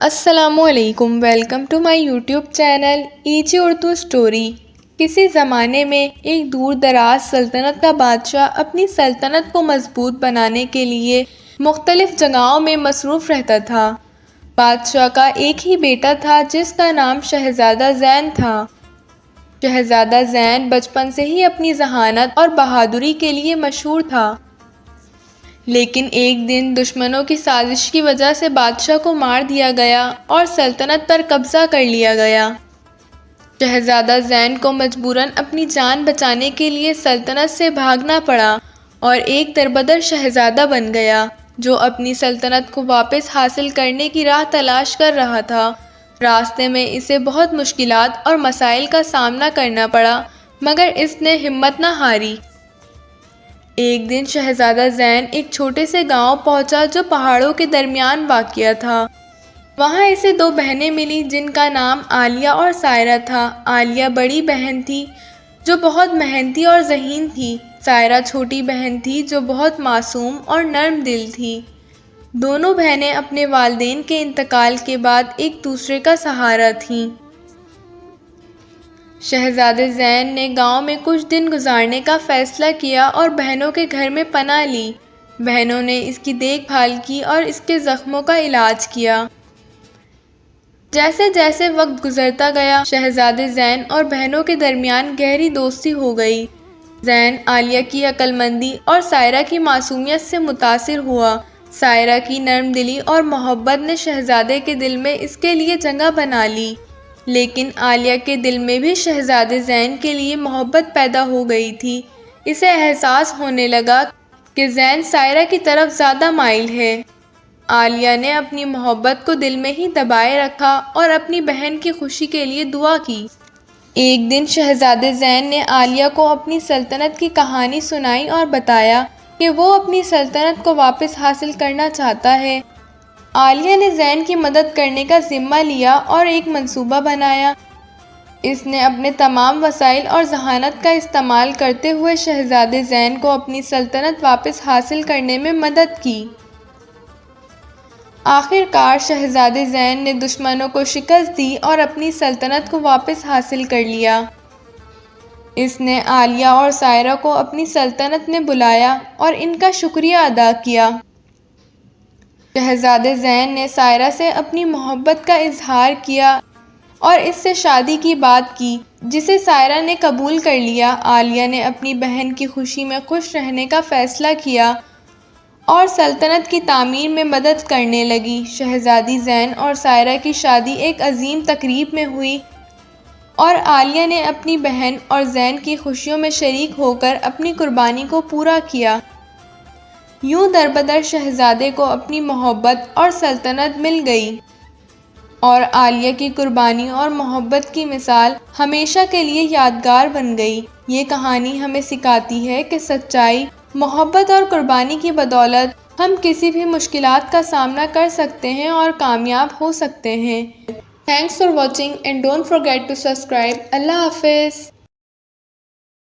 السلام علیکم، welcome to my YouTube channel ایجی اردو اسٹوری۔ کسی زمانے میں ایک دور دراز سلطنت کا بادشاہ اپنی سلطنت کو مضبوط بنانے کے لیے مختلف جگہوں میں مصروف رہتا تھا۔ بادشاہ کا ایک ہی بیٹا تھا جس کا نام شہزادہ زین تھا۔ شہزادہ زین بچپن سے ہی اپنی ذہانت اور بہادری کے لیے مشہور تھا، لیکن ایک دن دشمنوں کی سازش کی وجہ سے بادشاہ کو مار دیا گیا اور سلطنت پر قبضہ کر لیا گیا۔ شہزادہ زین کو مجبوراً اپنی جان بچانے کے لیے سلطنت سے بھاگنا پڑا اور ایک دربدر شہزادہ بن گیا جو اپنی سلطنت کو واپس حاصل کرنے کی راہ تلاش کر رہا تھا۔ راستے میں اسے بہت مشکلات اور مسائل کا سامنا کرنا پڑا، مگر اس نے ہمت نہ ہاری۔ ایک دن شہزادہ زین ایک چھوٹے سے گاؤں پہنچا جو پہاڑوں کے درمیان واقع تھا۔ وہاں اسے دو بہنیں ملی جن کا نام عالیہ اور سائرہ تھا۔ عالیہ بڑی بہن تھی جو بہت محنتی اور ذہین تھی۔ سائرہ چھوٹی بہن تھی جو بہت معصوم اور نرم دل تھی۔ دونوں بہنیں اپنے والدین کے انتقال کے بعد ایک دوسرے کا سہارا تھیں۔ شہزادہ زین نے گاؤں میں کچھ دن گزارنے کا فیصلہ کیا اور بہنوں کے گھر میں پناہ لی۔ بہنوں نے اس کی دیکھ بھال کی اور اس کے زخموں کا علاج کیا۔ جیسے جیسے وقت گزرتا گیا، شہزادہ زین اور بہنوں کے درمیان گہری دوستی ہو گئی۔ زین عالیہ کی عقل مندی اور سائرہ کی معصومیت سے متاثر ہوا۔ سائرہ کی نرم دلی اور محبت نے شہزادے کے دل میں اس کے لیے جگہ بنا لی، لیکن عالیہ کے دل میں بھی شہزادہ زین کے لیے محبت پیدا ہو گئی تھی۔ اسے احساس ہونے لگا کہ زین سائرہ کی طرف زیادہ مائل ہے۔ عالیہ نے اپنی محبت کو دل میں ہی دبائے رکھا اور اپنی بہن کی خوشی کے لیے دعا کی۔ ایک دن شہزادہ زین نے عالیہ کو اپنی سلطنت کی کہانی سنائی اور بتایا کہ وہ اپنی سلطنت کو واپس حاصل کرنا چاہتا ہے۔ عالیہ نے زین کی مدد کرنے کا ذمہ لیا اور ایک منصوبہ بنایا۔ اس نے اپنے تمام وسائل اور ذہانت کا استعمال کرتے ہوئے شہزادہ زین کو اپنی سلطنت واپس حاصل کرنے میں مدد کی۔ آخر کار شہزادہ زین نے دشمنوں کو شکست دی اور اپنی سلطنت کو واپس حاصل کر لیا۔ اس نے عالیہ اور سائرہ کو اپنی سلطنت میں بلایا اور ان کا شکریہ ادا کیا۔ شہزادہ زین نے سائرہ سے اپنی محبت کا اظہار کیا اور اس سے شادی کی بات کی، جسے سائرہ نے قبول کر لیا۔ عالیہ نے اپنی بہن کی خوشی میں خوش رہنے کا فیصلہ کیا اور سلطنت کی تعمیر میں مدد کرنے لگی۔ شہزادی زین اور سائرہ کی شادی ایک عظیم تقریب میں ہوئی اور عالیہ نے اپنی بہن اور زین کی خوشیوں میں شریک ہو کر اپنی قربانی کو پورا کیا۔ یوں دربدر شہزادے کو اپنی محبت اور سلطنت مل گئی اور عالیہ کی قربانی اور محبت کی مثال ہمیشہ کے لیے یادگار بن گئی۔ یہ کہانی ہمیں سکھاتی ہے کہ سچائی، محبت اور قربانی کی بدولت ہم کسی بھی مشکلات کا سامنا کر سکتے ہیں اور کامیاب ہو سکتے ہیں۔ Thanks for watching and don't forget to subscribe. اللہ حافظ۔